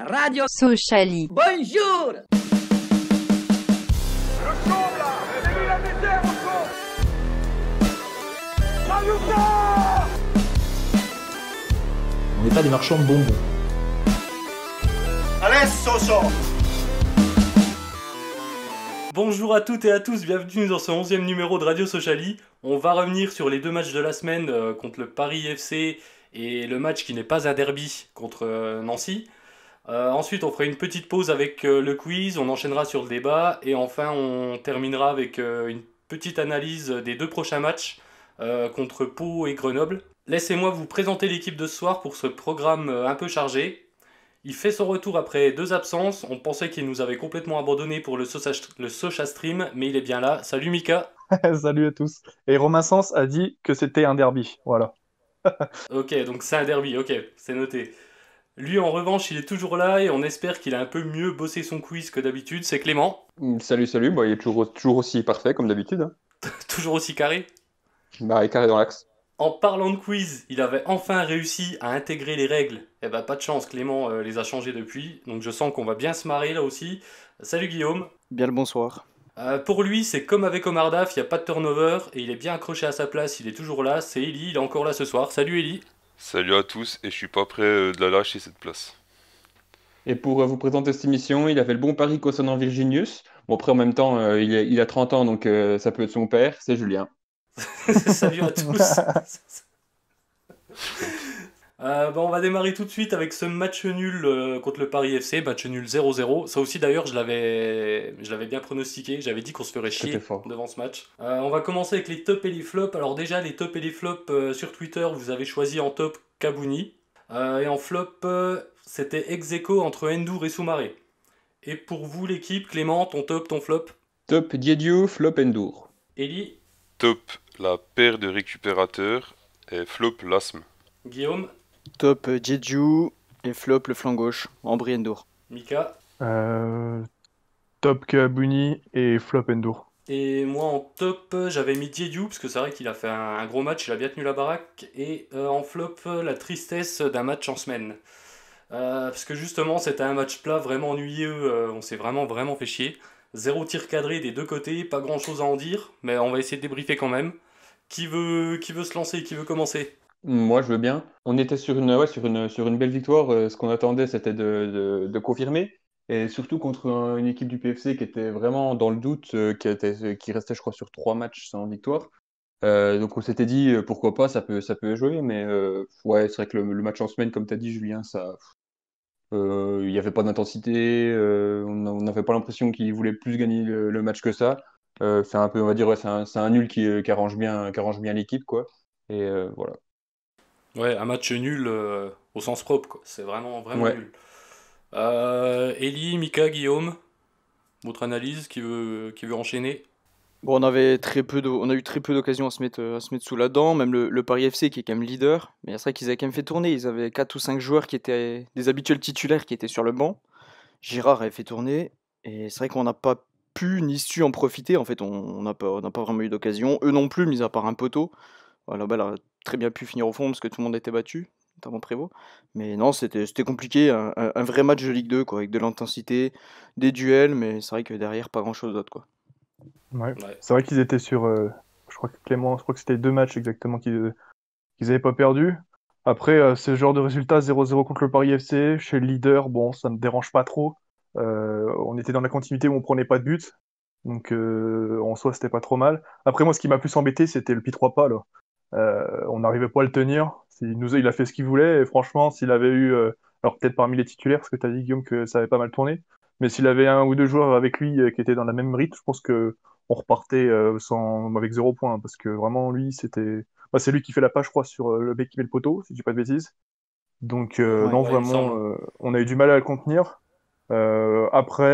Radio Sociali. Bonjour. Le chauve là, c'est lui la misère au chauve. Malouda. On n'est pas des marchands de bonbons. Allez, Soso. Bonjour à toutes et à tous, bienvenue dans ce 11e numéro de Radio Sociali. On va revenir sur les deux matchs de la semaine contre le Paris FC et le match qui n'est pas un derby contre Nancy. Ensuite, on fera une petite pause avec le quiz, on enchaînera sur le débat et enfin on terminera avec une petite analyse des deux prochains matchs contre Pau et Grenoble. Laissez-moi vous présenter l'équipe de ce soir pour ce programme un peu chargé. Il fait son retour après 2 absences, on pensait qu'il nous avait complètement abandonné pour le Socha Stream, mais il est bien là. Salut Mika. Salut à tous. Et Romain Sens a dit que c'était un derby, voilà. Ok, donc c'est un derby, ok, c'est noté. Lui, en revanche, il est toujours là et on espère qu'il a un peu mieux bossé son quiz que d'habitude. C'est Clément, Salut, bah, il est toujours aussi parfait comme d'habitude. Hein. toujours aussi carré. Bah, il est carré dans l'axe. En parlant de quiz, il avait enfin réussi à intégrer les règles. Eh ben, pas de chance, Clément les a changées depuis. Donc je sens qu'on va bien se marrer là aussi. Salut Guillaume. Bien le bonsoir. Pour lui, c'est comme avec Omar Daf, il n'y a pas de turnover et il est bien accroché à sa place, il est toujours là. C'est Eli, il est encore là ce soir. Salut Eli. Salut à tous, et je suis pas prêt de la lâcher cette place. Et pour vous présenter cette émission, il a fait le bon pari concernant Virginius. Bon, après, en même temps, il a 30 ans, donc ça peut être son père, c'est Julien. Salut à tous. On va démarrer tout de suite avec ce match nul contre le Paris FC, match nul 0-0. Ça aussi d'ailleurs je l'avais bien pronostiqué, j'avais dit qu'on se ferait chier devant ce match. On va commencer avec les tops et les flops. Alors déjà les tops et les flops sur Twitter, vous avez choisi en top Kabouni. Et en flop, c'était ex-aequo entre Endur et Soumaré. Et pour vous l'équipe, Clément, ton top, ton flop? Top Diédiou, flop Endur. Eli? Top, la paire de récupérateurs, et flop, l'asthme. Guillaume? Top Jeju et flop le flanc gauche, Ambry Endur. Mika? Top Kabuni et flop Endur. Et moi en top, j'avais mis Diédiou, parce que c'est vrai qu'il a fait un gros match, il a bien tenu la baraque. Et en flop, la tristesse d'un match en semaine. Parce que justement, c'était un match plat vraiment ennuyeux, on s'est vraiment fait chier. 0 tir cadré des deux côtés, pas grand chose à en dire, mais on va essayer de débriefer quand même. Qui veut se lancer, qui veut commencer? Moi, je veux bien. On était sur une belle victoire. Ce qu'on attendait, c'était de confirmer. Et surtout contre une équipe du PFC qui était vraiment dans le doute, qui restait, je crois, sur 3 matchs sans victoire. Donc on s'était dit, pourquoi pas, ça peut jouer. Mais ouais, c'est vrai que le match en semaine, comme tu as dit, Julien, il n'y avait pas d'intensité. On n'avait pas l'impression qu'il voulait plus gagner le match que ça. C'est un peu, on va dire, ouais, c'est un nul qui arrange bien l'équipe, quoi. Et voilà. Ouais, un match nul au sens propre, quoi. C'est vraiment Ouais. nul. Eli, Mika, Guillaume, votre analyse, qui veut enchaîner? Bon, on a eu très peu d'occasions à se mettre sous la dent, même le Paris FC qui est quand même leader, mais c'est vrai qu'ils avaient quand même fait tourner, ils avaient 4 ou 5 joueurs qui étaient des habituels titulaires qui étaient sur le banc. Girard avait fait tourner, et c'est vrai qu'on n'a pas pu ni su en profiter, en fait on n'a pas vraiment eu d'occasion, eux non plus, mis à part un poteau. Voilà, la balle a très bien pu finir au fond parce que tout le monde était battu, notamment Prévost. Mais non, c'était compliqué, un vrai match de Ligue 2, quoi, avec de l'intensité, des duels, mais c'est vrai que derrière, pas grand-chose d'autre, quoi. Ouais. Ouais. C'est vrai qu'ils étaient sur, je crois que c'était 2 matchs exactement qu'ils n'avaient pas perdu. Après, ce genre de résultat, 0-0 contre le Paris FC, chez le leader, bon, ça me dérange pas trop. On était dans la continuité où on prenait pas de but. Donc en soi, c'était pas trop mal. Après, moi, ce qui m'a plus embêté, c'était le Pi 3 pas, là. On n'arrivait pas à le tenir. Il a fait ce qu'il voulait. Et franchement, s'il avait eu, alors peut-être parmi les titulaires, parce que tu as dit, Guillaume, que ça avait pas mal tourné, mais s'il avait 1 ou 2 joueurs avec lui qui étaient dans la même rythme, je pense que on repartait avec 0 point. Parce que vraiment, lui, c'est lui qui fait la page, je crois, sur le mec qui met le poteau, si je dis pas de bêtises. Donc, Ouais. non, Ouais, il me vraiment, semble. on a eu du mal à le contenir. Après,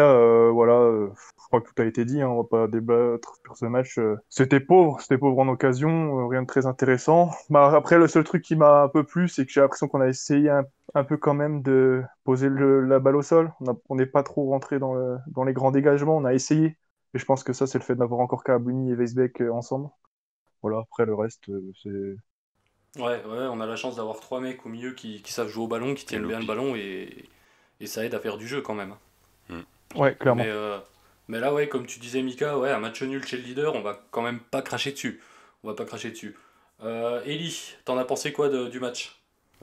voilà, je crois que tout a été dit, hein, on va pas débattre sur ce match. C'était pauvre en occasion, rien de très intéressant. Bah, après, le seul truc qui m'a un peu plu, c'est que j'ai l'impression qu'on a essayé un peu quand même de poser la balle au sol. On n'est pas trop rentré dans les grands dégagements, on a essayé. Et je pense que ça, c'est le fait d'avoir encore Kaabouni et Weisbeck ensemble. Voilà, après le reste, c'est... Ouais, on a la chance d'avoir 3 mecs au milieu qui savent jouer au ballon, qui Et tiennent bien le Lopi. ballon, et et ça aide à faire du jeu quand même. Ouais, clairement. Mais là, ouais, comme tu disais, Mika, ouais, un match nul chez le leader, on va quand même pas cracher dessus. On va pas cracher dessus. Ellie, t'en as pensé quoi du match?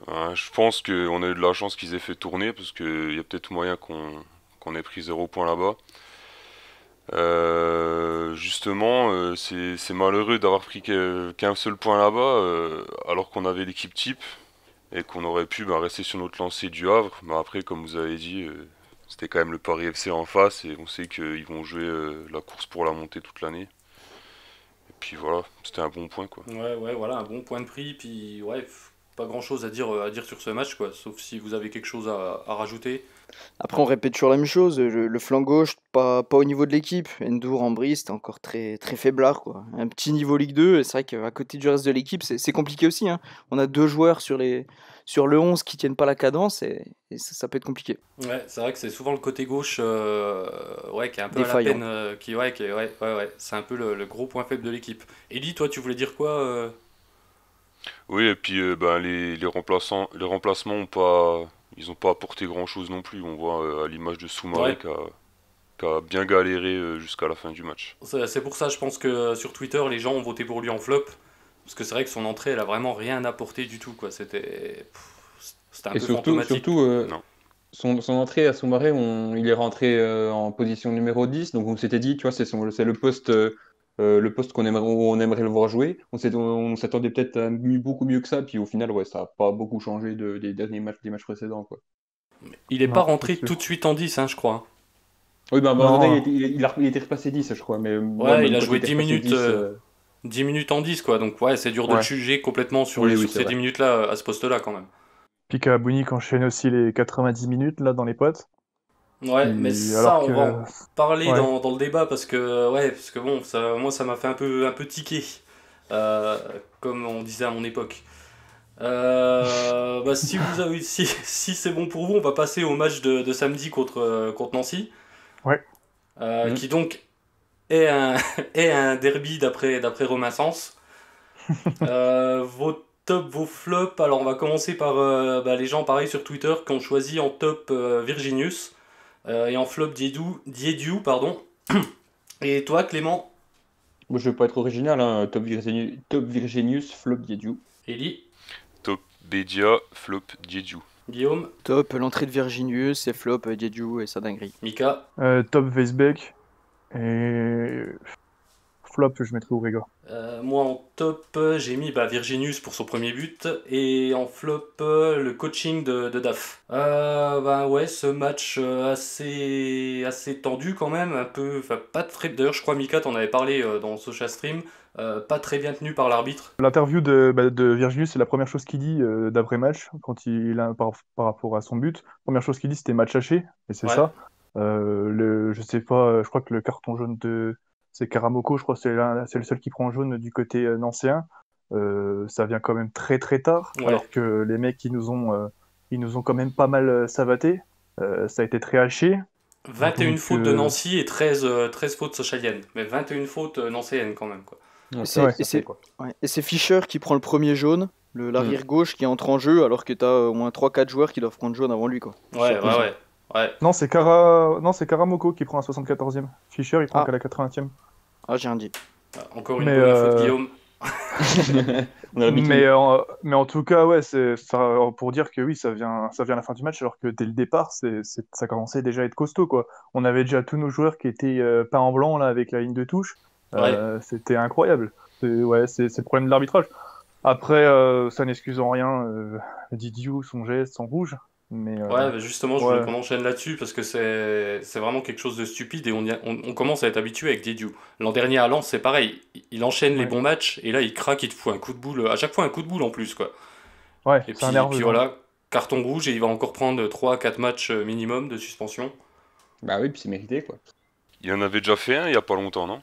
Je pense qu'on a eu de la chance qu'ils aient fait tourner parce qu'il y a peut-être moyen qu'on ait pris 0 point là-bas. Justement, c'est malheureux d'avoir pris qu'un seul point là-bas alors qu'on avait l'équipe type et qu'on aurait pu rester sur notre lancée du Havre. Mais après, comme vous avez dit, c'était quand même le Paris FC en face et on sait qu'ils vont jouer la course pour la montée toute l'année. Et puis voilà, c'était un bon point quoi. Ouais, voilà, un bon point de prix, puis ouais, pas grand-chose à dire sur ce match, quoi, sauf si vous avez quelque chose à rajouter. Après, on répète toujours la même chose. Le flanc gauche, pas au niveau de l'équipe. Ndour, Ambry, c'était encore très, très faiblard, quoi. Un petit niveau Ligue 2. Et c'est vrai qu'à côté du reste de l'équipe, c'est compliqué aussi, hein. On a 2 joueurs sur le 11 qui tiennent pas la cadence et ça peut être compliqué. Ouais, c'est vrai que c'est souvent le côté gauche ouais, qui est un peu à la Défaillant. peine, ouais, c'est un peu le gros point faible de l'équipe. Ellie, toi, tu voulais dire quoi Oui, et puis les remplacements ils ont pas apporté grand-chose non plus. On voit à l'image de Soumaré Ouais, qui a bien galéré jusqu'à la fin du match. c'est pour ça, je pense que sur Twitter, les gens ont voté pour lui en flop, parce que c'est vrai que son entrée, elle a vraiment rien apporté du tout, quoi. C'était un Et peu fantomatique. surtout Non. son entrée à Soumaré, il est rentré en position numéro 10, donc on s'était dit, tu vois, c'est le poste où on aimerait le voir jouer. On s'attendait peut-être à beaucoup mieux que ça, puis au final, ouais, ça n'a pas beaucoup changé des matchs précédents, quoi. Il est pas Non, c'est rentré tout sûr. de suite en 10, hein, je crois. Oui, ben, à un moment donné, Non, il était repassé 10, je crois, mais moi, Ouais, il même a quand il joué était 10 repassé minutes, 10, 10 minutes en 10, quoi. Donc, ouais, c'est dur de le ouais, juger complètement sur, oui, sur c'est ces 10 vrai. minutes-là, à ce poste-là, quand même. Pika Abouni qui enchaîne aussi les 90 minutes là dans les potes. Ouais, mais ça, Alors on va que, en parler ouais, dans le débat parce que bon, moi, ça m'a fait un peu tiquer, euh, comme on disait à mon époque. Si vous avez, si c'est bon pour vous, on va passer au match de samedi contre Nancy, ouais. qui Mm. donc est un, est un derby d'après Romain Sens. Vos tops, vos flops, alors on va commencer par les gens pareil sur Twitter qui ont choisi en top Virginius et en flop Diediu, pardon. Et toi Clément, Moi, je vais pas être original, hein, Top Virginius, Flop Diediu. Ellie, Top Bedia, flop Jeju. Guillaume, Top, l'entrée de Virginius, et flop, Diedhiou et sa dinguerie. Mika. Top Weisbeck et flop, je mettrais Ourega. Moi en top, j'ai mis Virginius pour son premier but et en flop le coaching de Daf. Ouais, ce match assez tendu quand même, un peu, enfin pas très. D'ailleurs, je crois Mika t'en avais parlé dans Social Stream, pas très bien tenu par l'arbitre. L'interview de Virginius, c'est la première chose qu'il dit d'après-match, quand par rapport à son but. Première chose qu'il dit, c'était match haché, et c'est Ouais, ça. Je sais pas, je crois que le carton jaune c'est Karamoko, je crois que c'est le seul qui prend jaune du côté nancéen. Ça vient quand même très très tard, ouais. alors que les mecs, ils nous ont quand même pas mal savaté. Ça a été très haché. 21 Donc, fautes de Nancy et 13 fautes socialiennes, mais 21 fautes nancéennes quand même, quoi. Ouais, Et ça, ouais. c'est ça fait quoi. ouais, et c'est Fischer qui prend le premier jaune, Mm. l'arrière gauche qui entre en jeu, alors que t'as au moins 3-4 joueurs qui doivent prendre jaune avant lui, quoi. Ouais, Surprise. ouais. Non, c'est Karamoko qui prend à 74e. Fischer, il prend Ah, qu'à la 80e. j'ai un dit. Encore une Mais, bonne info de Guillaume. On a l'habitude. mais en tout cas, ouais, c'est ça, pour dire que oui, ça vient à la fin du match, alors que dès le départ, ça commençait déjà à être costaud, quoi. On avait déjà tous nos joueurs qui étaient peints en blanc, là, avec la ligne de touche. Ouais. C'était incroyable. C'est le problème de l'arbitrage. Après, ça n'excuse en rien Didiou, son geste, son rouge. Mais Justement, je voulais ouais, qu'on enchaîne là-dessus parce que c'est vraiment quelque chose de stupide et on commence à être habitué avec Diediou. L'an dernier à Lens, c'est pareil. Il enchaîne les ouais, bons matchs et là, il craque, il te fout un coup de boule. À chaque fois, un coup de boule en plus, quoi. ouais, Et c'est un puis nerveux, hein. voilà, carton rouge et il va encore prendre 3-4 matchs minimum de suspension. Bah oui, puis c'est mérité, quoi. Il en avait déjà fait un il y a pas longtemps, non?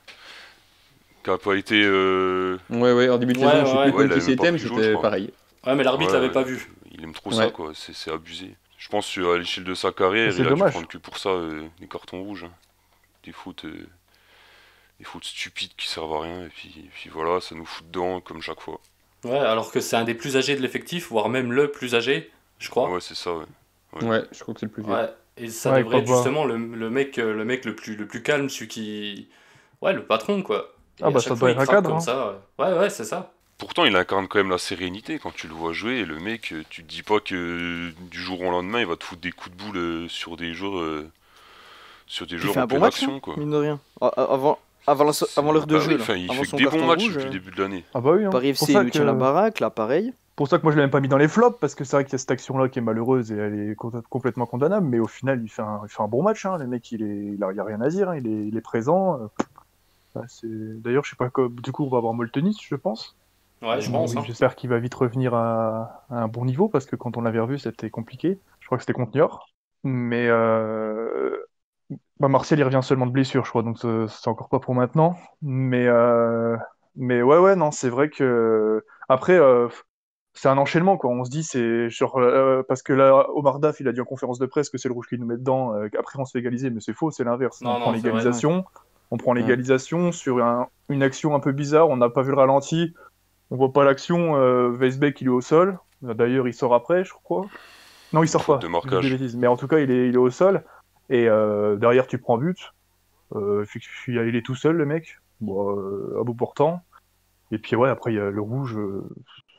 Qui a pas été. Ouais, en début de Ouais, saison, ouais, je sais ouais. plus Ouais, quoi il qui avait même pas c'était, mais pris jaune, je c'était crois. pareil. Ouais, mais l'arbitre l'avait Ouais, pas vu. il aime trop ça, Ouais. quoi. C'est abusé. Je pense qu'à l'échelle de sa Et carrière, c'est il a dû dommage. prendre que pour ça des cartons rouges, hein. Des fautes, euh, des fautes stupides qui servent à rien. Et puis voilà, ça nous fout dedans comme chaque fois. Ouais, alors que c'est un des plus âgés de l'effectif, voire même le plus âgé, je crois. Ouais, c'est ça, ouais. Ouais. Ouais, je crois que c'est le plus vieux. Ouais. Et ça Ouais, devrait être Pogba. justement le plus calme, celui qui. Ouais, le patron, quoi. Et Ah à bah chaque ça fois, doit il être un craque cadre, comme hein. ça. Ouais, c'est ça. Pourtant, il incarne quand même la sérénité quand tu le vois jouer. Et le mec, tu te dis pas que du jour au lendemain, il va te foutre des coups de boule sur des Il joueurs fait en un bon pleine match, hein, action, quoi. mine de rien. Avant l'heure de Bah jeu, oui, là, enfin, il avant fait que son des bons carton matchs rouge, depuis le début de l'année. Ah bah oui, hein. Paris Pour FC ça nous tient la que... baraque, là, pareil. Pour ça que moi je l'ai même pas mis dans les flops, parce que c'est vrai qu'il y a cette action-là qui est malheureuse et elle est complètement condamnable, mais au final il fait un bon match, hein. Le mec il a rien à dire, hein. Il est présent. Ouais, D'ailleurs je sais pas, du coup on va avoir Moltenis je pense. Ouais, je pense. Oui, Hein. j'espère qu'il va vite revenir à un bon niveau, parce que quand on l'avait revu c'était compliqué. Je crois que c'était contre Niort. Mais Martial il revient seulement de blessure je crois, donc c'est encore pas pour maintenant. Mais ouais non c'est vrai que... Après... c'est un enchaînement, quoi. On se dit, c'est genre, parce que là, Omar Daf, il a dit en conférence de presse que c'est le rouge qui nous met dedans, après on se fait égaliser, mais c'est faux, c'est l'inverse. Non, non, c'est vrai. On prend l'égalisation sur une action un peu bizarre, on n'a pas vu le ralenti, on voit pas l'action, Weisbeck, il est au sol. D'ailleurs, il sort après, je crois. Non, il sort Faute pas, de je dis marquage. des bêtises. Mais en tout cas, il est au sol, et derrière, tu prends but. Il est tout seul, le mec, bon, à bout portant. Et puis ouais, après il y a le rouge,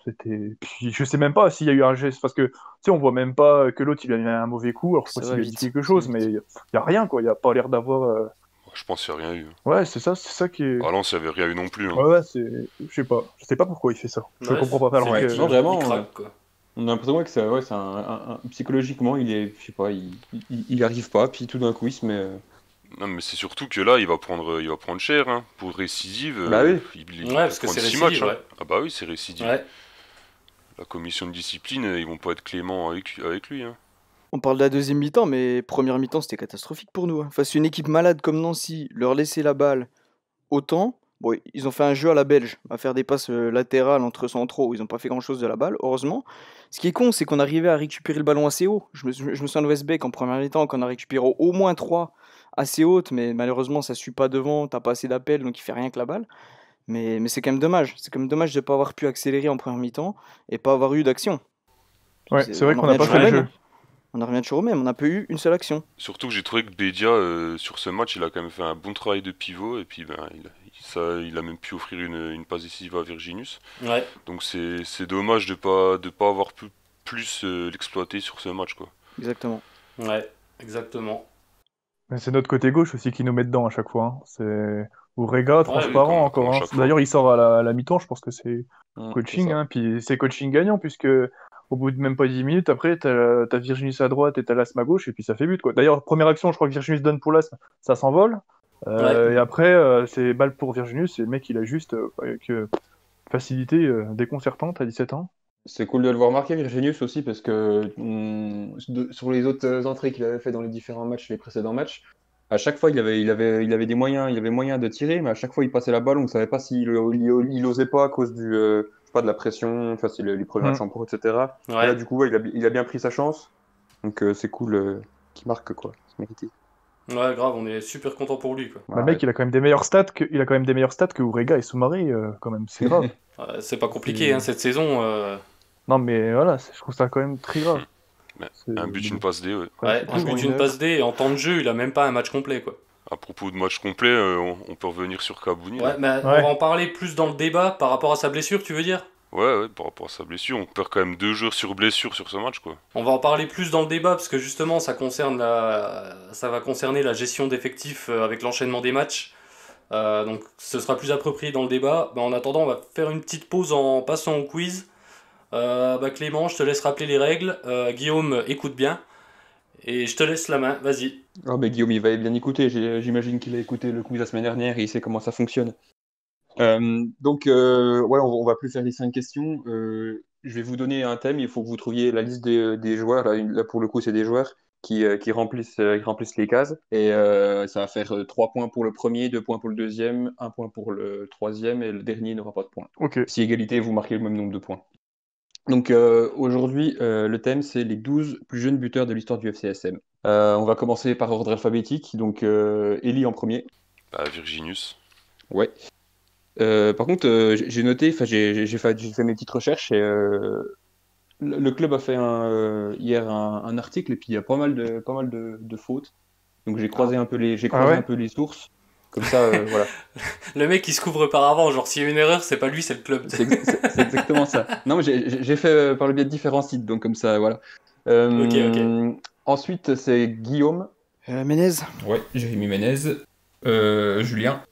c'était. Puis je sais même pas s'il y a eu un geste, parce que tu sais, on voit même pas que l'autre il a eu un mauvais coup. Alors je sais pas Ça s'il va a dit vite. quelque ça chose, va mais vite. il y a rien quoi. Il y a pas l'air d'avoir. Je pense qu'il n'y a rien eu. Ouais, c'est ça qui est. À Lens, il n'y avait rien eu non plus. Hein. Ouais, je sais pas pourquoi il fait ça. Je Ouais, comprends pas. Alors Ouais. que. Non, vraiment, Il craque, quoi. On a l'impression que c'est psychologiquement, il est, je sais pas, il arrive pas, puis tout d'un coup, il se met. Non, mais c'est surtout que là, il va prendre cher. Hein. Pour récidive, Bah oui. il Ouais, va parce que prendre c'est 6 récidive, matchs. ouais. Hein. Ah bah oui, c'est récidive. Ouais. La commission de discipline, ils vont pas être cléments avec lui. Hein. On parle de la deuxième mi-temps, mais première mi-temps, c'était catastrophique pour nous, hein. Face à une équipe malade comme Nancy, leur laisser la balle autant. Bon, ils ont fait un jeu à la belge, à faire des passes latérales entre centraux. Ils n'ont pas fait grand-chose de la balle, heureusement. Ce qui est con, c'est qu'on arrivait à récupérer le ballon assez haut. Je me souviens de Westbeck en première mi-temps, qu'on a récupéré au moins 3 assez hautes, mais malheureusement, ça ne suit pas devant. T'as pas assez d'appels, donc il fait rien que la balle. Mais c'est quand même dommage. C'est quand même dommage de ne pas avoir pu accélérer en première mi-temps et pas avoir eu d'action. Ouais, c'est vrai on en qu'on n'a revient pas toujours fait au le même, jeu. hein. On en revient toujours au même. On n'a pas eu une seule action. Surtout que j'ai trouvé que Bedia, sur ce match, il a quand même fait un bon travail de pivot. Et puis, il a même pu offrir une passe décisive à Virginius. Ouais. Donc c'est dommage de pas avoir pu plus l'exploiter sur ce match, quoi. Exactement. Ouais, exactement. Mais c'est notre côté gauche aussi qui nous met dedans à chaque fois, hein. C'est Urega, oui, transparent comme encore, à hein. chaque fois. D'ailleurs, il sort à la mi-temps, je pense que c'est C'est coaching, ça. hein. Puis c'est coaching gagnant, puisque au bout de même pas 10 minutes, après, t'as Virginius à droite et t'as Lasme à gauche, et puis ça fait but, quoi. D'ailleurs, première action, je crois que Virginius donne pour Lasme, ça s'envole. Ouais. Et après, c'est balle pour Virginius, et le mec, il a juste, avec facilité déconcertante à 17 ans. C'est cool de le voir marquer, Virginius aussi, parce que sur les autres entrées qu'il avait fait dans les différents matchs, les précédents matchs, à chaque fois il avait des moyens, il avait moyen de tirer, mais à chaque fois il passait la balle, on ne savait pas s'il il osait pas à cause je sais pas, de la pression, enfin, c'est les premiers matchs en pro, etc. Et là, Ouais. du coup, ouais, il a bien pris sa chance, donc c'est cool qu'il marque, quoi, c'est mérité. Ouais, grave, on est super content pour lui, quoi. Le mec, il a quand même des meilleurs stats que Urega et Soumaré, quand même, c'est grave. C'est pas compliqué, hein, cette saison. Non, mais voilà, je trouve ça quand même très grave. Un but, une passe D, ouais. Ouais, c'est un tout. but, une passe D, et en temps de jeu, il a même pas un match complet, quoi. À propos de match complet, on peut revenir sur Kabouni. Ouais, mais on va en parler plus dans le débat par rapport à sa blessure, tu veux dire? Ouais, par rapport à sa blessure, on perd quand même 2 joueurs sur blessure sur ce match, quoi. On va en parler plus dans le débat parce que justement ça va concerner la gestion d'effectifs avec l'enchaînement des matchs. Donc ce sera plus approprié dans le débat. En attendant, on va faire une petite pause en passant au quiz. Clément, je te laisse rappeler les règles. Guillaume, écoute bien. Et je te laisse la main, vas-y. Ah, mais Guillaume, il va bien écouter. J'imagine qu'il a écouté le quiz la semaine dernière et il sait comment ça fonctionne. Donc, on va plus faire les 5 questions. Je vais vous donner un thème. Il faut que vous trouviez la liste des joueurs. Là, pour le coup, c'est des joueurs qui remplissent les cases. Et ça va faire 3 points pour le premier, 2 points pour le deuxième, 1 point pour le troisième et le dernier n'aura pas de points. Ok. Si égalité, vous marquez le même nombre de points. Donc aujourd'hui, le thème, c'est les 12 plus jeunes buteurs de l'histoire du FCSM. On va commencer par ordre alphabétique. Donc Eli en premier. Virginius. Ouais. Par contre, j'ai noté, j'ai fait mes petites recherches et Le club a fait hier un article et puis il y a pas mal de fautes. Donc j'ai croisé ouais un peu les sources. Comme ça, voilà. Le mec qui se couvre par avant, genre s'il y a une erreur, c'est pas lui, c'est le club. C'est exactement ça. Non, mais j'ai fait par le biais de différents sites, donc comme ça, voilà. Ok. Ensuite, c'est Guillaume. Menez. Ouais, Jérémy Ménez. Julien.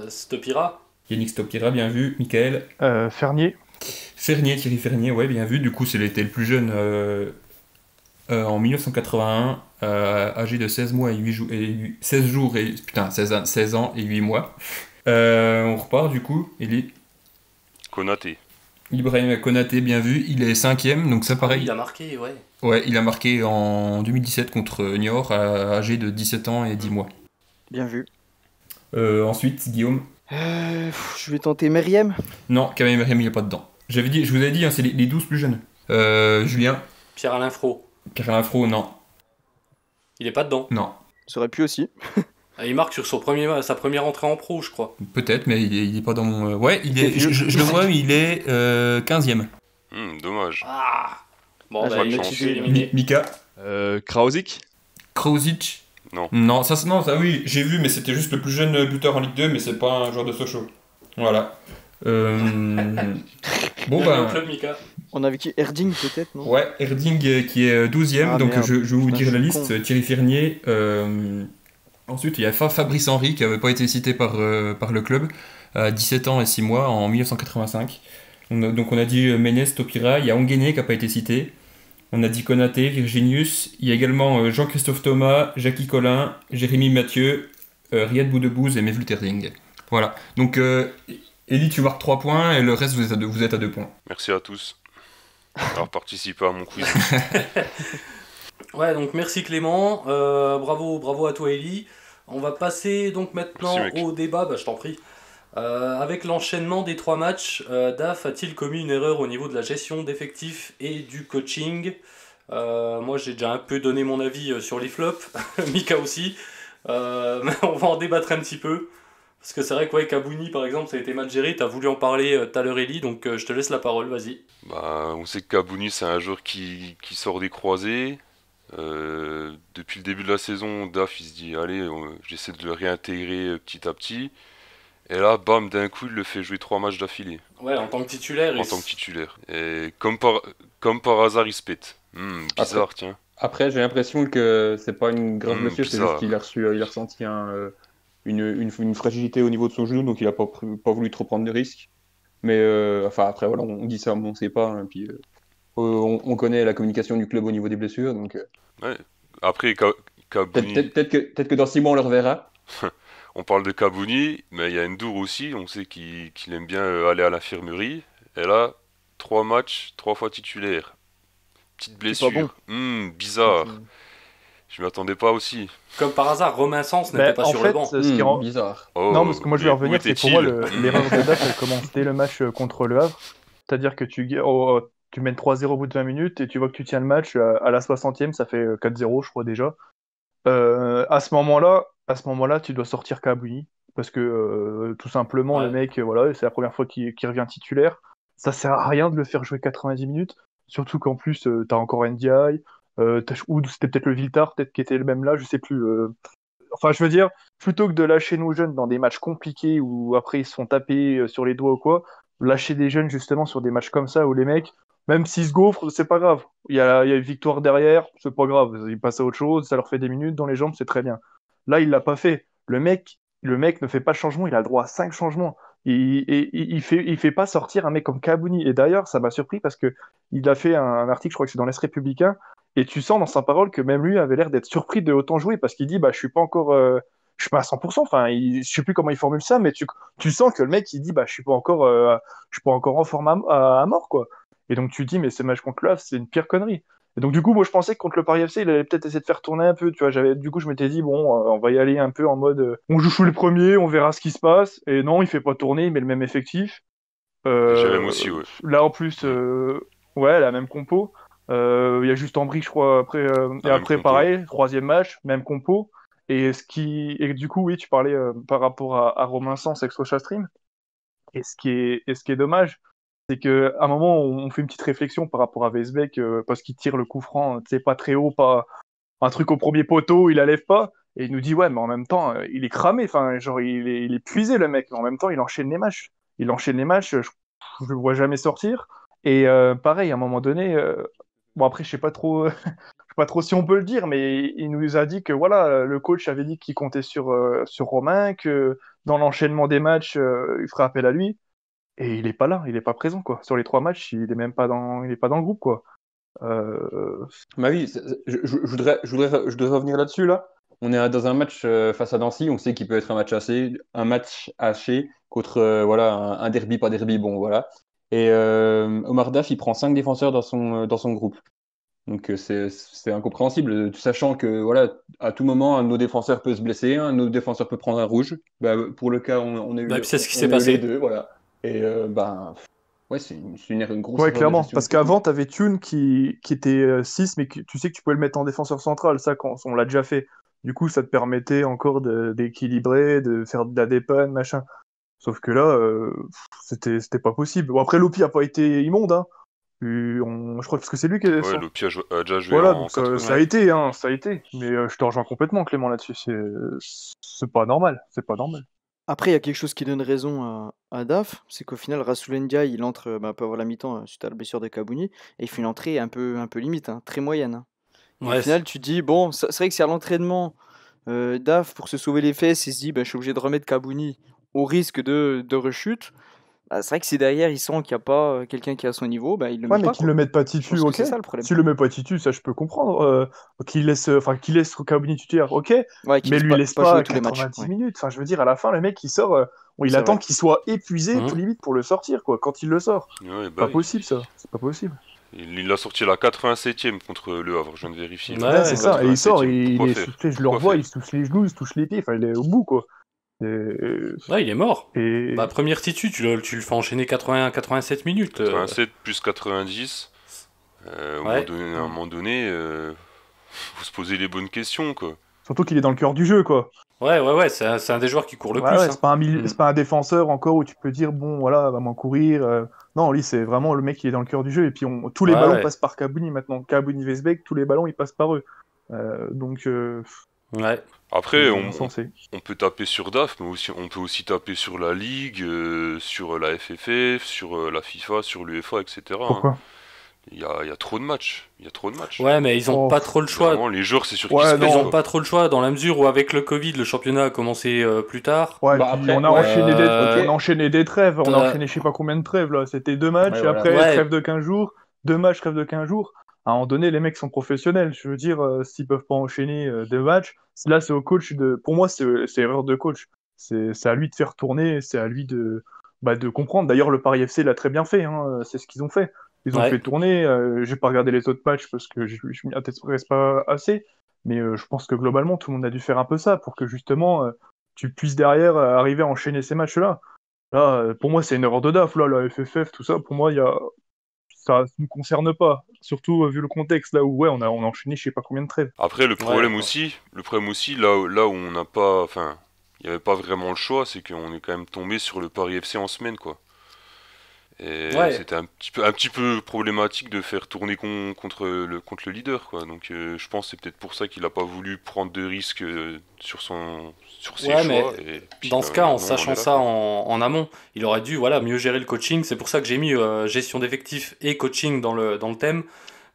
Stopira. Yannick Stopira, bien vu. Michael. Fernier. Fernier, Thierry Fernier, ouais, bien vu. Du coup, il était le plus jeune en 1981, âgé de 16 mois et 16 jours et 16 ans et 8 mois. On repart du coup. Konaté. Ibrahim Konaté, bien vu. Il est 5e, donc ça pareil. Il a marqué, ouais. Ouais, il a marqué en 2017 contre Niort, âgé de 17 ans et 10 mois. Bien vu. Ensuite, Guillaume. Je vais tenter Meriem. Non, Kamel Meriem, il n'est pas dedans. Je vous avais dit, hein, c'est les 12 plus jeunes. Julien. Pierre-Alain Fro. Pierre-Alain Fro, non. Il est pas dedans. Non. Ça aurait pu aussi. Il marque sur sa première entrée en pro, je crois. Peut-être, mais il est pas dans mon... Ouais, je le vois, il est 15e. Dommage. Ah bon, Ah, bah, j'aurais il noté est éliminé. Mika. Krausic. Krausic. Non. Non, ça oui, j'ai vu, mais c'était juste le plus jeune buteur en Ligue 2, mais c'est pas un joueur de Sochaux. Voilà. Bon, Bienvenue au club, Mika. On avait qui Erding peut-être, non? Ouais, Erding qui est 12e, Ah, donc merde. je vais vous Putain, dire je la suis liste. Thierry Fernier. Ensuite, il y a Fabrice Henry qui n'avait pas été cité par le club, à 17 ans et 6 mois en 1985. Donc on a dit Ménez, Topira, il y a Onguené qui n'a pas été cité. On a dit Konaté, Virginius. Il y a également Jean-Christophe Thomas, Jackie Collin, Jérémy Mathieu, Riyad Boudebouz et Mevlut Erding. Voilà. Donc, Elie, tu marques 3 points et le reste, vous êtes à 2 points. Merci à tous d'avoir participé à mon quiz. Ouais, donc merci Clément. Bravo à toi, Ellie. On va passer donc maintenant Merci, mec. au débat, je t'en prie. Avec l'enchaînement des 3 matchs, DAF a-t-il commis une erreur au niveau de la gestion d'effectifs et du coaching? Moi j'ai déjà un peu donné mon avis sur les flops, Mika aussi. Mais on va en débattre un petit peu. Parce que c'est vrai que ouais, Kabouni par exemple ça a été mal géré, t'as voulu en parler tout à l'heure Ellie, donc je te laisse la parole, vas-y. On sait que Kabouni, c'est un joueur qui sort des croisés. Depuis le début de la saison, Daf il se dit allez, j'essaie de le réintégrer petit à petit. Et là, bam, d'un coup, il le fait jouer 3 matchs d'affilée Ouais, en tant que titulaire. en tant que titulaire. Et comme par hasard, il se pète. Bizarre, tiens. Après, j'ai l'impression que c'est pas une grave blessure, c'est bizarre. juste qu'il a ressenti une fragilité au niveau de son genou, donc il a pas voulu trop prendre de risques. Mais enfin, après, voilà, on dit ça, mais on sait pas. Hein, puis, on connaît la communication du club au niveau des blessures, donc Ouais. Après, Kabouni, peut-être que dans 6 mois, on le reverra. on parle de Kabouni, mais il y a Ndour aussi. On sait qu'il aime bien aller à l'infirmerie. Et là, 3 matchs, 3 fois titulaire. Petite C'est pas blessure. Bizarre. Je m'y attendais pas aussi. Comme par hasard, Romain Sens n'était pas en sur fait, le banc. ce qui rend... Bizarre. Oh, Non, parce que moi je vais mais revenir, où c'est pour moi était-il l'erreur de DAF, elle commence dès le match contre le Havre. C'est-à-dire que tu mènes 3-0 au bout de 20 minutes et tu vois que tu tiens le match à la 60e, ça fait 4-0, je crois déjà. À ce moment-là, tu dois sortir Kabouni parce que tout simplement, Ouais. le mec, voilà, c'est la première fois qu'il revient titulaire. Ça sert à rien de le faire jouer 90 minutes, surtout qu'en plus, t'as encore NDI, ou c'était peut-être le Viltard, peut-être qui était le même là, je sais plus. Enfin, je veux dire, plutôt que de lâcher nos jeunes dans des matchs compliqués où après ils se font taper sur les doigts ou quoi, lâcher des jeunes justement sur des matchs comme ça où les mecs, même s'ils se gaufrent, c'est pas grave. Il y a une victoire derrière, c'est pas grave. Ils passent à autre chose, ça leur fait des minutes dans les jambes, c'est très bien. Là, il l'a pas fait. Le mec ne fait pas de changement, il a le droit à 5 changements. Il fait pas sortir un mec comme Kabouni. Et d'ailleurs, ça m'a surpris parce que il a fait un article, je crois que c'est dans l'Est Républicain, et tu sens dans sa parole que même lui avait l'air d'être surpris de autant jouer parce qu'il dit bah je suis pas encore je suis pas à 100%, enfin je sais plus comment il formule ça, mais tu sens que le mec il dit bah je suis pas encore en forme à mort quoi. Et donc tu te dis mais ce match contre le Havre, c'est une pire connerie. Et donc du coup moi je pensais que contre le Paris FC il allait peut-être essayer de faire tourner un peu, tu vois, du coup je m'étais dit bon on va y aller un peu en mode on joue sous les premiers, on verra ce qui se passe. Et non, il fait pas tourner, il met le même effectif. Jérém aussi, ouais. Là en plus ouais, la même compo. Il y a juste Ambry, je crois, après. Et même après, compo. pareil, troisième match, même compo. Et du coup, oui, tu parlais par rapport à Romain Sens avec Socha Stream. Et ce qui est dommage, c'est qu'à un moment, on fait une petite réflexion par rapport à Weisbeck, parce qu'il tire le coup franc, tu sais, pas très haut, pas un truc au premier poteau, il la lève pas. Et il nous dit, ouais, mais en même temps, il est cramé, enfin, genre, il est épuisé, le mec. Mais en même temps, il enchaîne les matchs. Il enchaîne les matchs, je le vois jamais sortir. Et pareil, à un moment donné, bon, après, je sais pas trop, je sais pas trop si on peut le dire, mais il nous a dit que voilà, le coach avait dit qu'il comptait sur Romain, que dans l'enchaînement des matchs, il ferait appel à lui. Et il est pas là, il est pas présent, quoi. Sur les 3 matchs, il est même pas il est pas dans le groupe, quoi. Euh, Bah oui, je voudrais revenir là-dessus, là. On est dans un match face à Nancy, on sait qu'il peut être un match haché contre voilà, un derby, pas derby, bon, voilà. Et Omar Daf, il prend 5 défenseurs dans son groupe. Donc c'est incompréhensible, sachant que voilà, à tout moment, un de nos défenseurs peut se blesser, un de nos défenseurs peut prendre un rouge. Bah, pour le cas, on a eu, Bah, puis c'est ce qui s'est on a eu les passé. deux, voilà. Et ouais, c'est une grosse Ouais, erreur de clairement. gestion. Parce qu'avant, t'avais Thune qui était 6, mais tu sais que tu pouvais le mettre en défenseur central, ça, quand on l'a déjà fait. Du coup, ça te permettait encore d'équilibrer, de faire de la dépanne, machin. Sauf que là, c'était pas possible. Bon, après, Lopi a pas été immonde, hein. Je crois parce que c'est lui qui est. Ouais, Lopi a déjà joué Voilà, en donc ça a 80. été, hein, ça a été. Mais je te rejoins complètement, Clément, là-dessus. C'est pas normal. C'est pas normal. Après, il y a quelque chose qui donne raison à Daf, c'est qu'au final, Rasoul Ndiaye, il entre, peut avoir la mi-temps suite à la blessure de Kabouni, et il fait une entrée un peu limite, hein, très moyenne, hein. Et au Ouais, final, tu te dis, bon, c'est vrai que c'est à l'entraînement, Daf, pour se sauver les fesses, il se dit, je suis obligé de remettre Kabouni au risque de rechute. Bah, c'est vrai que si derrière, il sent qu'il n'y a pas quelqu'un qui est à son niveau, il le Ouais, met mais pas, qu'il quoi. le mette pas Je titu, pense que ok. c'est ça le problème. S'il le met pas titu, ça je peux comprendre. Qu'il laisse Kabouni titulaire, ok. Ouais, qu'il Mais laisse lui laisse pas jouer pas tous les matchs. 90 Ouais, minutes. Enfin, je veux dire, à la fin, le mec, il sort. Il c'est attend vrai. qu'il soit épuisé, Mhm. tout limite, pour le sortir, quoi. Quand il le sort. Ouais, Pas oui. possible, ça. C'est pas possible. Il l'a sorti à la 87e contre Le Havre, je viens de vérifier. Ouais, là. Ouais, c'est ça. Et il sort, 87e. il Pourquoi est faire soufflé, je le Pourquoi revois, faire il se touche les genoux, il se touche les pieds. Enfin, il est au bout, quoi. il est mort. Et... Bah, première titu, tu le fais enchaîner 87 minutes. 87 plus 90. Ouais. À un moment donné, faut se poser les bonnes questions, quoi. Surtout qu'il est dans le cœur du jeu, quoi. Ouais, c'est un des joueurs qui court le Ouais, plus. ouais, Hein. c'est pas un défenseur encore où tu peux dire, bon, voilà, va m'en courir. Non, lui, c'est vraiment le mec qui est dans le cœur du jeu. Et puis, tous les Ouais, ballons ouais. passent par Kabouni maintenant. Kabouni Vesbeck, tous les ballons, ils passent par eux. Donc, Ouais. Après, c'est on insensé. peut taper sur DAF, mais on peut aussi taper sur la Ligue, sur la FFF, sur la FIFA, sur l'UEFA, etc. hein. Pourquoi? Il y a trop de matchs. Il y a trop de matchs. Ouais, mais ils ont Oh, pas trop le choix. Vraiment, les joueurs, c'est sûr Ouais, qu'ils se Ils blessent, non. ont quoi. pas trop le choix dans la mesure où avec le Covid, le championnat a commencé plus tard. Ouais, Bah, puis après, on a ouais, enchaîné ok. on a enchaîné des trêves. On a T'as- enchaîné je sais pas combien de trêves, là. C'était 2 matchs, Ouais, et voilà. après, Ouais. trêve de 15 jours. 2 matchs, trêve de 15 jours. À un moment donné, les mecs sont professionnels. Je veux dire, s'ils peuvent pas enchaîner 2 matchs, là, c'est au coach de. Pour moi, c'est erreur de coach. C'est à lui de faire tourner, c'est à lui de comprendre. D'ailleurs, le Paris FC l'a très bien fait, hein. C'est ce qu'ils ont fait. Ils ont Ouais. fait tourner. J'ai pas regardé les autres matchs parce que je m'y intéresse pas assez. Mais je pense que globalement, tout le monde a dû faire un peu ça pour que justement, tu puisses derrière arriver à enchaîner ces matchs-là. Là, pour moi, c'est une erreur de DAF, là, la FFF, tout ça. Pour moi, ça ne nous concerne pas. Surtout vu le contexte, là où ouais, on a enchaîné je sais pas combien de trêves. Après, le problème Ouais. aussi, là où on n'a pas, enfin, il n'y avait pas vraiment le choix, c'est qu'on est quand même tombé sur le Paris FC en semaine, quoi. Et Ouais. c'était un petit peu problématique de faire tourner contre le leader, quoi. Donc, je pense que c'est peut-être pour ça qu'il n'a pas voulu prendre de risques sur ses Ouais, mais choix. Et puis, dans ce cas, en maintenant, on sachant est là, ça quoi. en amont, il aurait dû mieux gérer le coaching. C'est pour ça que j'ai mis gestion d'effectifs et coaching dans le thème.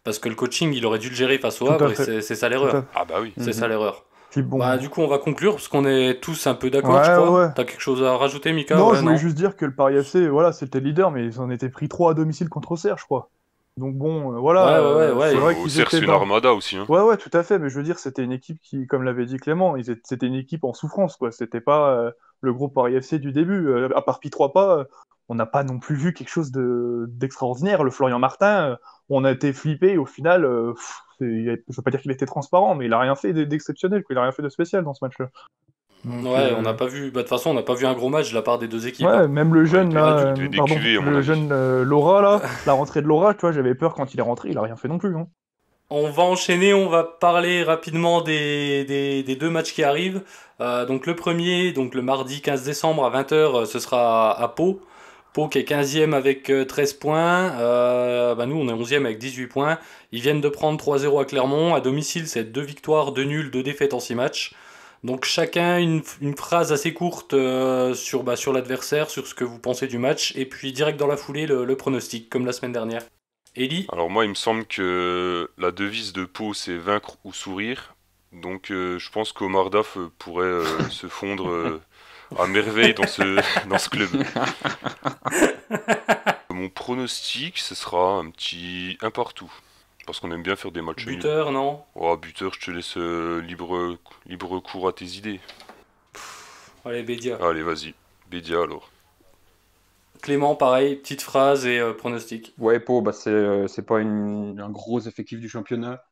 Parce que le coaching, il aurait dû le gérer face au Tout à Havre et fait. c'est ça Tout à l'erreur. fait. Ah bah oui. C'est ça l'erreur. Puis bon. Bah, du coup, on va conclure parce qu'on est tous un peu d'accord, je Ouais, crois. ouais. T'as quelque chose à rajouter, Mika? Non, Ouais, je voulais non. juste dire que le Paris FC, voilà, c'était le leader, mais ils en étaient pris 3 à domicile contre Auxerre, je crois. Donc bon, voilà, Ouais. c'est vrai Au qu'ils Cerf, étaient c'est une dans. armada aussi, hein. Ouais, tout à fait, mais je veux dire, c'était une équipe qui, comme l'avait dit Clément, c'était une équipe en souffrance, quoi. C'était pas le groupe Paris FC du début. À part Pi 3 pas, on n'a pas non plus vu quelque chose d'extraordinaire. Le Florian Martin, on a été flippé, au final, je veux pas dire qu'il était transparent, mais il a rien fait d'exceptionnel, quoi. Il a rien fait de spécial dans ce match-là. Donc, Ouais, on n'a pas vu. Bah, de toute façon, on n'a pas vu un gros match de la part des deux équipes. ouais, hein. même le jeune, il là, devait pardon, décuver, à mon le avis. jeune Laura, là, la rentrée de Laura, tu vois, j'avais peur quand il est rentré, il a rien fait non plus, hein. On va enchaîner, on va parler rapidement des deux matchs qui arrivent. Donc le premier, donc le mardi 15 décembre à 20h, ce sera à Pau Pau qui est 15e avec 13 points. Nous, on est 11e avec 18 points. Ils viennent de prendre 3-0 à Clermont. À domicile, c'est 2 victoires, 2 nuls, 2 défaites en 6 matchs. Donc chacun une phrase assez courte sur l'adversaire, sur ce que vous pensez du match. Et puis direct dans la foulée, le pronostic, comme la semaine dernière. Eli? Alors moi, il me semble que la devise de Pau, c'est vaincre ou sourire. Donc je pense qu'Omar Daf pourrait se fondre à merveille dans ce club. Mon pronostic, ce sera un petit 1 partout. Parce qu'on aime bien faire des matchs nuls. Buteur, non? Oh, buteur, je te laisse libre cours à tes idées. Allez, Bédia. Allez, vas-y. Bédia alors. Clément, pareil, petite phrase et pronostic. Ouais, Pau, c'est pas un gros effectif du championnat.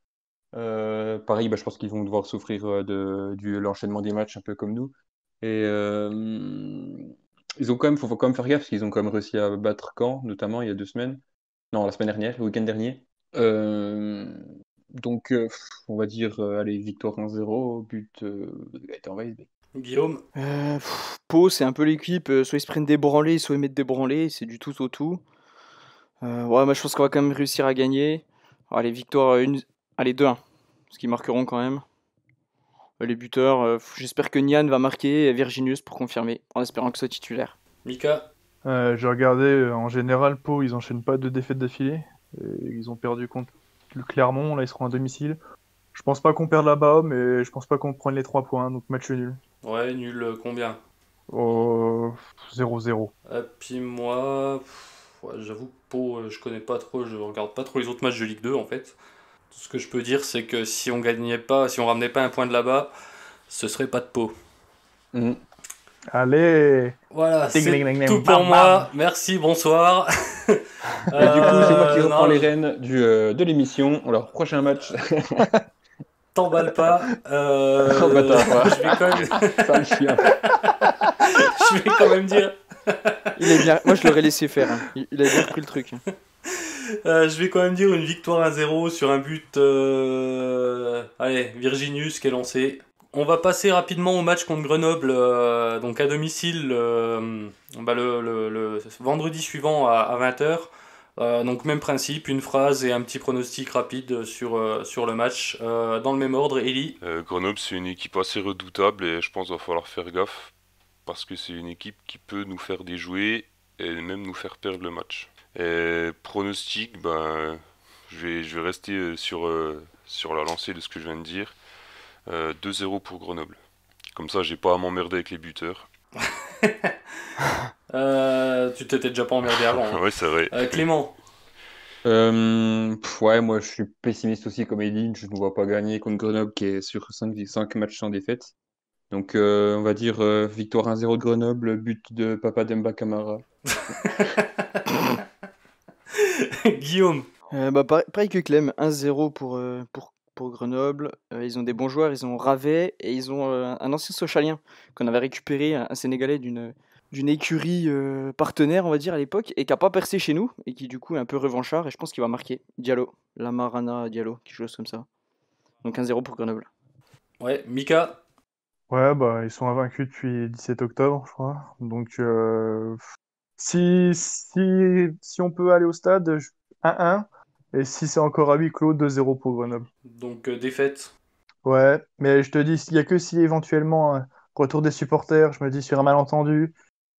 Pareil, je pense qu'ils vont devoir souffrir de l'enchaînement des matchs un peu comme nous. Et faut quand même faire gaffe parce qu'ils ont quand même réussi à battre Caen, notamment il y a 2 semaines. Non, la semaine dernière, le week-end dernier. On va dire, allez, victoire 1-0, but en Weisbeek. Guillaume? Pau, c'est un peu l'équipe, soit ils se prennent des branlés, soit ils mettent des branlés, c'est du tout au tout. Moi je pense qu'on va quand même réussir à gagner. Allez, victoire 2-1, parce qu'ils marqueront quand même. Les buteurs, j'espère que Nian va marquer et Virginius pour confirmer, en espérant que ce soit titulaire. Mika? J'ai regardé, en général, Pau, ils enchaînent pas 2 défaites d'affilée. Et ils ont perdu contre le Clermont, là ils seront à domicile. Je pense pas qu'on perde là-bas, mais je pense pas qu'on prenne les 3 points, donc match nul. Ouais, nul combien? 0-0. Et puis moi, j'avoue que Pau, je connais pas trop, je regarde pas trop les autres matchs de Ligue 2 en fait. Tout ce que je peux dire, c'est que si on ramenait pas un point de là-bas, ce serait pas de Pau. Allez. Voilà, Ding, c'est ding, ding, ding, tout bam, pour moi. Merci, bonsoir. Et du coup, c'est moi qui reprends les rênes de l'émission. Alors, prochain match. T'emballes pas. Oh, bâtard, quoi. Je vais quand même... Sale chien. je vais quand même dire... Moi, je l'aurais laissé faire. Hein. Il a bien repris le truc. je vais quand même dire une victoire 1-0 sur un but... Allez, Virginius qui est lancé. On va passer rapidement au match contre Grenoble, donc à domicile, le vendredi suivant à 20h. Donc même principe, une phrase et un petit pronostic rapide sur le match. Dans le même ordre, Eli? Grenoble, c'est une équipe assez redoutable et je pense qu'il va falloir faire gaffe. Parce que c'est une équipe qui peut nous faire déjouer et même nous faire perdre le match. Et pronostic, je vais rester sur la lancée de ce que je viens de dire. 2-0 pour Grenoble. Comme ça, j'ai pas à m'emmerder avec les buteurs. Tu t'étais déjà pas emmerdé avant. Hein. Ouais, c'est vrai. Clément? Ouais, moi je suis pessimiste aussi comme Eline. Je ne vois pas gagner contre Grenoble qui est sur 5 matchs sans défaite. Donc on va dire victoire 1-0 de Grenoble, but de Papa Demba Camara. Guillaume? Pareil que Clem, 1-0 pour Grenoble. Ils ont des bons joueurs, ils ont Ravet et ils ont un ancien Sochalien qu'on avait récupéré, un Sénégalais d'une écurie partenaire, on va dire, à l'époque, et qui n'a pas percé chez nous, et qui du coup est un peu revanchard, et je pense qu'il va marquer. Diallo, Lamarana Diallo, quelque chose comme ça. Donc 1-0 pour Grenoble. Ouais, Mika? Ouais, ils sont invaincus depuis 17 octobre, je crois. Donc, si on peut aller au stade, 1-1. Et si c'est encore à huis clos, 2-0 pour Grenoble. Donc défaite? Ouais, mais je te dis, il n'y a que si éventuellement retour des supporters, je me dis sur un malentendu,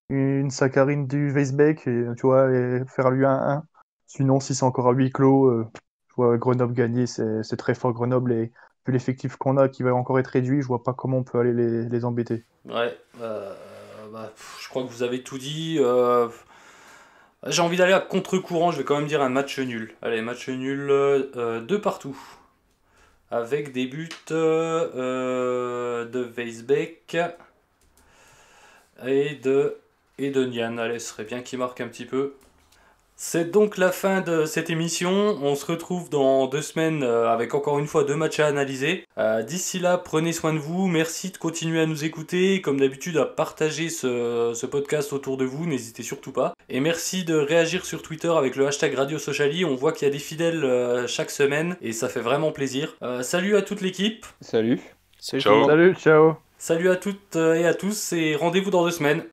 une saccharine du Weisbeck, et tu vois, et faire lui 1-1. Sinon, si c'est encore à huis clos, je vois Grenoble gagner, c'est très fort Grenoble, et vu l'effectif qu'on a qui va encore être réduit, je vois pas comment on peut aller les embêter. Ouais, je crois que vous avez tout dit. J'ai envie d'aller à contre-courant, je vais quand même dire un match nul. Allez, match nul 2 partout. Avec des buts de Weisbeck et de Nian. Allez, ce serait bien qu'il marque un petit peu. C'est donc la fin de cette émission. On se retrouve dans 2 semaines avec encore une fois 2 matchs à analyser. D'ici là, prenez soin de vous. Merci de continuer à nous écouter. Comme d'habitude, à partager ce podcast autour de vous. N'hésitez surtout pas. Et merci de réagir sur Twitter avec le hashtag Radio Sociali. On voit qu'il y a des fidèles chaque semaine et ça fait vraiment plaisir. Salut à toute l'équipe. Salut. Salut Ciao. tout le monde. Salut, ciao. Salut à toutes et à tous et rendez-vous dans 2 semaines.